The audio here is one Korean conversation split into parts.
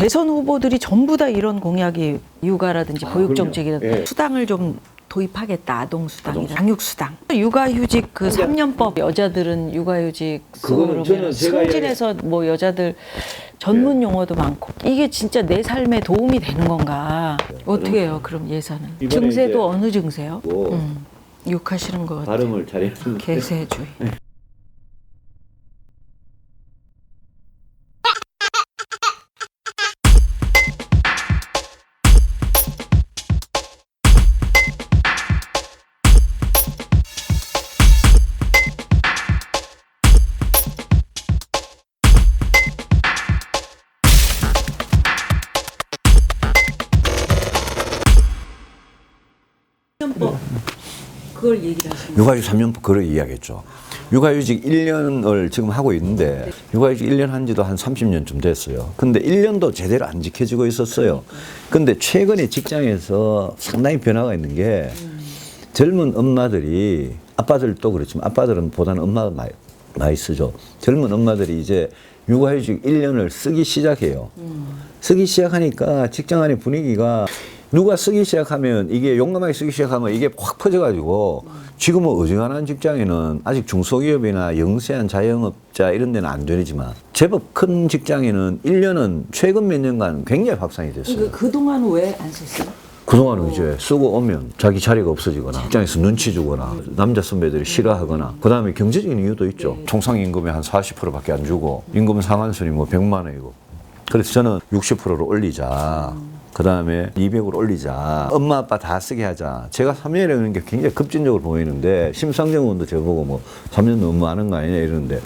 대선 후보들이 전부 다 이런 공약이 육아라든지 보육정책이라든지 예. 수당을 좀 도입하겠다. 아동수당이나 양육수당. 육아휴직 그 3년법 여자들은 육아휴직으로 저는 제가 승진해서 뭐 여자들 전문 용어도 많고 이게 진짜 내 삶에 도움이 되는 건가? 어떻게 해요? 그럼 예산은? 증세도 어느 증세요? 뭐 욕하시는 거 같아요. 발음을 잘했는데 개세주의. 그걸 얘기를 하시는 육아휴직 3년 그걸 이야기했죠. 육아휴직 1년을 지금 하고 있는데 육아휴직 1년 한 지도 한 30년쯤 됐어요. 근데 1년도 제대로 안 지켜지고 있었어요. 근데 최근에 직장에서 상당히 변화가 있는 게 젊은 엄마들이 아빠들도 그렇지만 아빠들은 보다는 엄마가 많이 쓰죠. 젊은 엄마들이 이제 육아휴직 1년을 쓰기 시작해요. 쓰기 시작하니까 직장 안의 분위기가 누가 쓰기 시작하면 이게 용감하게 쓰기 시작하면 이게 확 퍼져가지고 지금은 어지간한 직장에는 아직 중소기업이나 영세한 자영업자 이런 데는 안 되지만 제법 큰 직장에는 1년은 최근 몇 년간 굉장히 확산이 됐어요. 그동안 왜 안 썼어요? 그동안은 이제 쓰고 오면 자기 자리가 없어지거나 직장에서 눈치 주거나 남자 선배들이 싫어하거나 그 다음에 경제적인 이유도 있죠. 총상임금의 한 40%밖에 안 주고 임금 상한선이 뭐 100만 원이고 그래서 저는 60%로 올리자. 그 다음에 200으로 올리자. 엄마 아빠 다 쓰게 하자. 제가 3년이라는 게 굉장히 급진적으로 보이는데 심상정 의원도 저보고 뭐 3년 너무 많은 거 아니냐 이러는데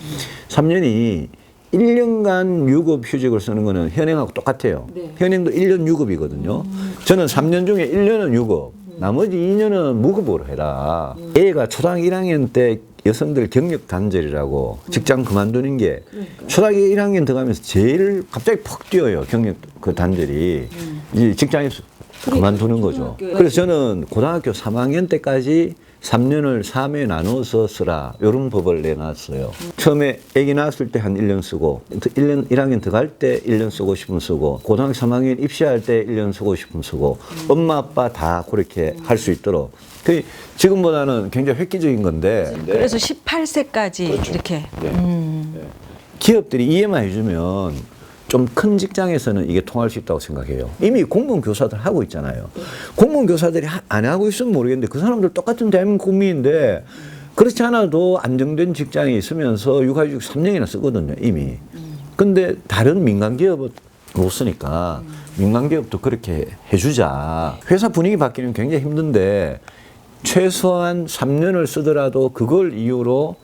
3년이 1년간 유급휴직을 쓰는 거는 현행하고 똑같아요. 네. 현행도 1년 유급이거든요. 저는 3년 중에 1년은 유급, 나머지 2년은 무급으로 해라. 애가 초등학교 1학년 때 여성들 경력 단절이라고 직장 그만두는 게 초등학교 1학년 들어가면서 제일 갑자기 퍽 뛰어요. 경력 그 단절이. 이제 직장에서 그만두는 거죠. 그래서 저는 고등학교 3학년 때까지 3년을 3회 나눠서 쓰라. 이런 법을 내놨어요. 처음에 아기 낳았을 때 한 1년 쓰고 1학년 들어갈 때 1년 쓰고 싶으면 쓰고 고등학교 3학년 입시할 때 1년 쓰고 싶으면 쓰고 엄마 아빠 다 그렇게 할 수 있도록. 그 지금보다는 굉장히 획기적인 건데 그래서 18세까지 그렇죠. 이렇게 기업들이 이해만 해주면 좀 큰 직장에서는 이게 통할 수 있다고 생각해요. 이미 공무원 교사들 하고 있잖아요. 공무원 교사들이 안 하고 있으면 모르겠는데 그 사람들 똑같은 대한민국 국민인데 그렇지 않아도 안정된 직장에 있으면서 육아휴직 3년이나 쓰거든요, 이미. 근데 다른 민간 기업은 못 쓰니까 민간 기업도 그렇게 해주자. 회사 분위기 바뀌는 게 굉장히 힘든데 최소한 3년을 쓰더라도 그걸 이유로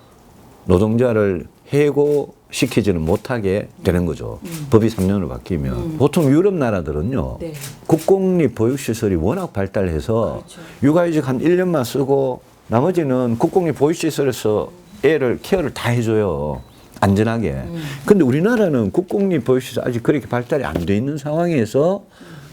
노동자를 해고시키지는 못하게 되는 거죠. 법이 3년으로 바뀌면. 보통 유럽 나라들은요. 네. 국공립 보육시설이 워낙 발달해서 그렇죠. 육아휴직 한 1년만 쓰고 나머지는 국공립 보육시설에서 애를 케어를 다 해줘요. 안전하게. 근데 우리나라는 국공립 보육시설 아직 그렇게 발달이 안 돼 있는 상황에서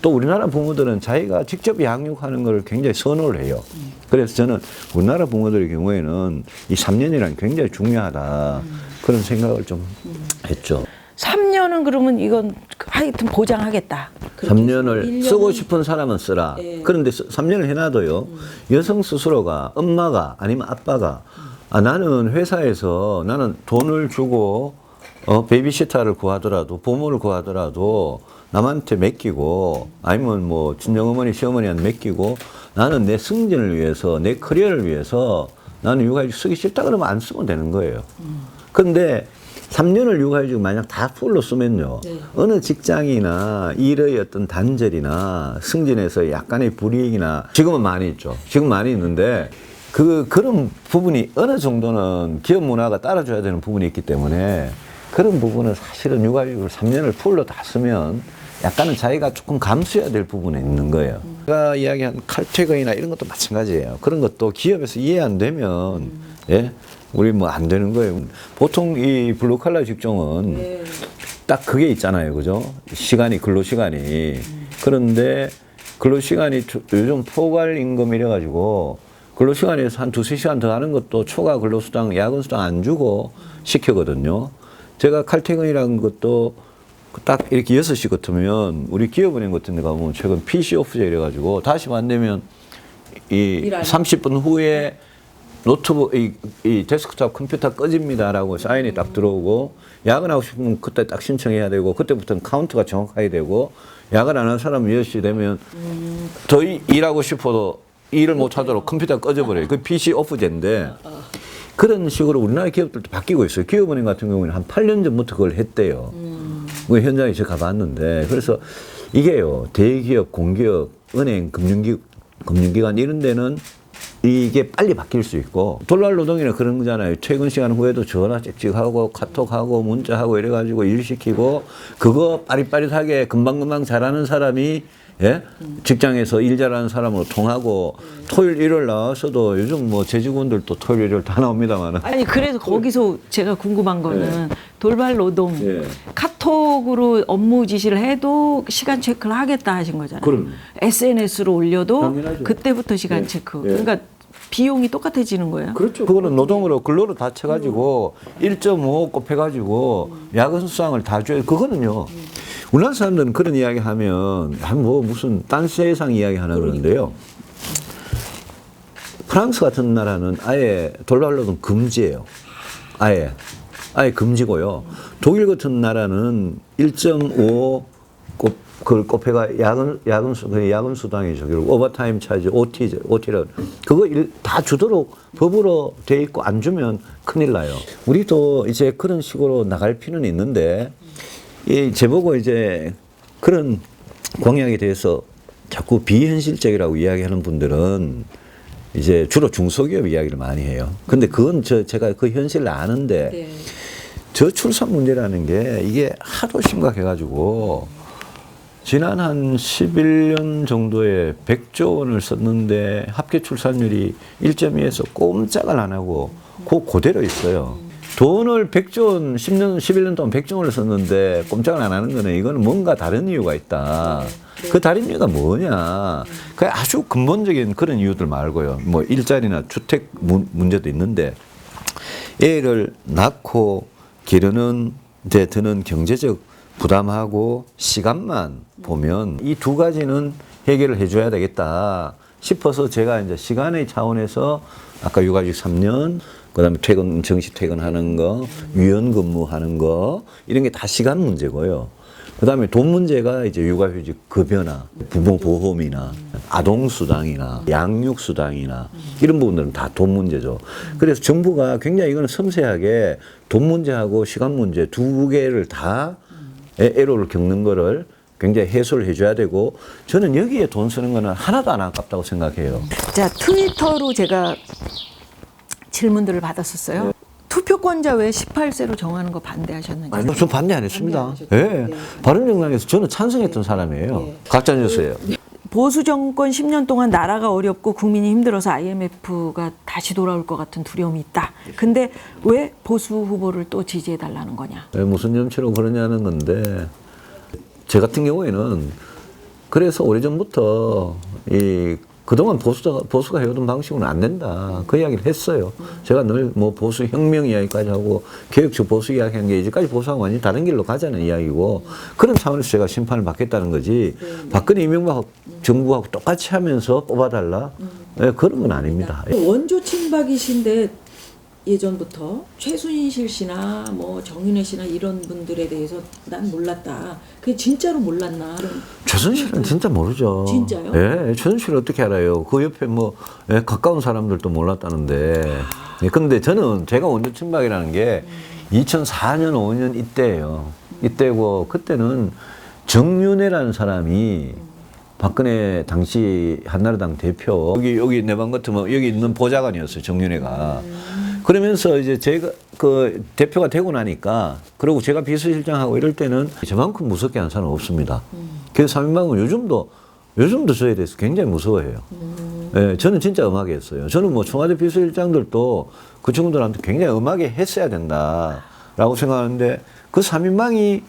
또 우리나라 부모들은 자기가 직접 양육하는 걸 굉장히 선호를 해요. 그래서 저는 우리나라 부모들의 경우에는 이 3년이란 굉장히 중요하다. 그런 생각을 좀 했죠. 3년은 그러면 이건 하여튼 보장하겠다. 3년을 쓰고 싶은 사람은 쓰라. 예. 그런데 3년을 해놔도요. 여성 스스로가 엄마가 아니면 아빠가 나는 회사에서 나는 돈을 주고 베이비시터를 구하더라도 부모를 구하더라도 남한테 맡기고 아니면 뭐 친정어머니 시어머니한테 맡기고 나는 내 승진을 위해서 내 커리어를 위해서 나는 육아휴직 쓰기 싫다 그러면 안 쓰면 되는 거예요. 근데 3년을 육아휴직 만약 다 풀로 쓰면요. 네. 어느 직장이나 일의 어떤 단절이나 승진에서 약간의 불이익이나 지금은 많이 있죠. 지금 많이 있는데 그런 부분이 어느 정도는 기업 문화가 따라줘야 되는 부분이 있기 때문에 그런 부분은 사실은 육아휴직을 3년을 풀로 다 쓰면 약간은 자기가 조금 감수해야 될 부분이 있는 거예요. 제가 이야기한 칼퇴근이나 이런 것도 마찬가지예요. 그런 것도 기업에서 이해 안 되면 예? 우리 뭐 안 되는 거예요. 보통 이 블루칼라 직종은 딱 그게 있잖아요. 그죠? 시간이 근로시간이. 그런데 근로시간이 요즘 포괄임금 이래가지고 근로시간에서 한 2-3시간 더 하는 것도 초과 근로수당, 야근수당 안 주고 시키거든요. 제가 칼퇴근이라는 것도 딱 이렇게 6시 같으면 우리 기업은행 같은 데 가면 최근 PC 오프제 이래가지고 다시 만들면 이 30분 후에 노트북, 이 데스크톱 컴퓨터 꺼집니다라고 사인이 딱 들어오고 야근하고 싶으면 그때 딱 신청해야 되고 그때부터는 카운트가 정확하게 되고 야근 안 한 사람은 10시 되면 더 일하고 싶어도 일을 못 하도록 컴퓨터가 꺼져버려요. 그 PC 오프제인데 그런 식으로 우리나라 기업들도 바뀌고 있어요. 기업은행 같은 경우는 한 8년 전부터 그걸 했대요. 그 현장에 제가 가봤는데 그래서 이게요. 대기업, 공기업, 은행, 금융기관 이런 데는 이게 빨리 바뀔 수 있고 돌발 노동이나 그런 거잖아요. 퇴근 시간 후에도 전화 찍찍하고 카톡하고 문자하고 이래가지고 일 시키고 그거 빠릿빠릿하게 금방금방 잘하는 사람이 예? 직장에서 일 잘하는 사람으로 통하고 토요일 일요일 나와서도 요즘 뭐 제 직원들도 토요일 일요일 다 나옵니다만 아니 그래서 거기서 제가 궁금한 거는 돌발 노동 카톡으로 업무 지시를 해도 시간 체크를 하겠다 하신 거잖아요. 그럼. SNS로 올려도 당연하죠. 그때부터 시간 체크. 그러니까 비용이 똑같아지는 거예요. 그렇죠. 그거는 노동으로 근로로 다 쳐가지고 1.5 곱해가지고 야근 수당을 다 줘요. 그거는요. 우리나라 사람들은 그런 이야기 하면 뭐 무슨 딴 세상 이야기 하나 그러는데요. 프랑스 같은 나라는 아예 돌발 노동 금지예요. 아예 금지고요. 독일 같은 나라는 1.5 그걸 곱해가 야근 수당이죠. 그리고 오버타임 차지, OT라 그거 다 주도록 법으로 돼 있고 안 주면 큰일 나요. 우리도 이제 그런 식으로 나갈 필요는 있는데 제보고 이제 그런 공약에 대해서 자꾸 비현실적이라고 이야기하는 분들은 이제 주로 중소기업 이야기를 많이 해요. 근데 그건 제가 그 현실을 아는데 저출산 문제라는 게 이게 하도 심각해가지고 지난 한 11년 정도에 100조 원을 썼는데 합계 출산율이 1.2에서 꼼짝을 안 하고 그대로 있어요. 돈을 100조 원, 10년, 11년 동안 100조 원을 썼는데 꼼짝을 안 하는 거는 이거는 뭔가 다른 이유가 있다. 그 다른 이유가 뭐냐. 그 아주 근본적인 그런 이유들 말고요. 뭐 일자리나 주택 문제도 있는데 애를 낳고 기르는 데 드는 경제적 부담하고 시간만 보면 이 두 가지는 해결을 해줘야 되겠다 싶어서 제가 이제 시간의 차원에서 아까 육아휴직 3년, 그 다음에 정시 퇴근하는 거, 유연근무 하는 거, 이런 게 다 시간 문제고요. 그 다음에 돈 문제가 이제 육아휴직 급여나 부모보험이나 아동수당이나 양육수당이나 이런 부분들은 다 돈 문제죠. 그래서 정부가 굉장히 이거는 섬세하게 돈 문제하고 시간 문제 두 개를 다 애로를 겪는 거를 굉장히 해소를 해줘야 되고 저는 여기에 돈 쓰는 거는 하나도 안 아깝다고 생각해요. 자, 트위터로 제가 질문들을 받았었어요. 투표권자 왜 18세로 정하는 거 반대하셨는지. 아니, 전 반대 안 했습니다. 예. 바른정당에서 저는 찬성했던 사람이에요. 각자 주세요. 보수 정권 10년 동안 나라가 어렵고 국민이 힘들어서 IMF가 다시 돌아올 것 같은 두려움이 있다. 근데 왜 보수 후보를 또 지지해달라는 거냐? 무슨 염치로 그러냐는 건데 제 같은 경우에는 그래서 오래전부터 그동안 보수가 해오던 방식으로는 안 된다. 그 이야기를 했어요. 제가 늘 뭐 보수 혁명 이야기까지 하고 개혁적 보수 이야기 한 게 이제까지 보수하고 완전히 다른 길로 가자는 이야기고 그런 차원에서 제가 심판을 받겠다는 거지. 박근혜 이명박 정부하고 똑같이 하면서 뽑아달라? 네, 그런 건 아닙니다. 원조 친박이신데 예전부터 최순실 씨나 뭐 정윤회 씨나 이런 분들에 대해서 난 몰랐다. 그게 진짜로 몰랐나? 최순실은 진짜 모르죠. 진짜요? 예, 최순실을 어떻게 알아요? 그 옆에 뭐 가까운 사람들도 몰랐다는데. 근데 저는 제가 원조 친박이라는 게 2004년, 5년 이때예요. 이때고 그때는 정윤회라는 사람이 박근혜 당시 한나라당 대표 여기 내 방 같으면 여기 있는 보좌관이었어요. 정윤회가. 그러면서 이제 제가 그 대표가 되고 나니까 그리고 제가 비서실장하고 이럴 때는 저만큼 무섭게 하는 사람은 없습니다. 그래서 3인방은 요즘도 저에 대해서 굉장히 무서워해요. 예, 저는 진짜 엄하게 했어요. 저는 뭐 청와대 비서실장들도 그 친구들한테 굉장히 엄하게 했어야 된다라고 생각하는데 그 3인방이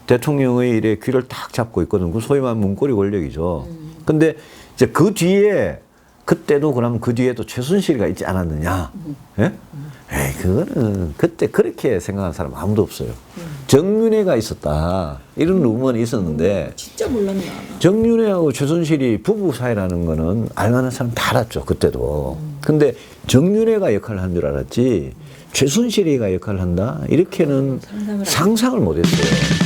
대통령의 일에 귀를 딱 잡고 있거든. 그 소위 말하는 문고리 권력이죠. 근데 이제 그 뒤에 그때도 그럼 그 뒤에도 최순실이가 있지 않았느냐? 예? 에이, 그거는 그때 그렇게 생각하는 사람 아무도 없어요. 정윤회가 있었다. 이런 루머는 있었는데 진짜 몰랐나. 정윤회하고 최순실이 부부 사이라는 거는 알만한 사람 다 알았죠. 그때도. 근데 정윤회가 역할을 한 줄 알았지 최순실이가 역할을 한다? 이렇게는 상상을 못 했어요.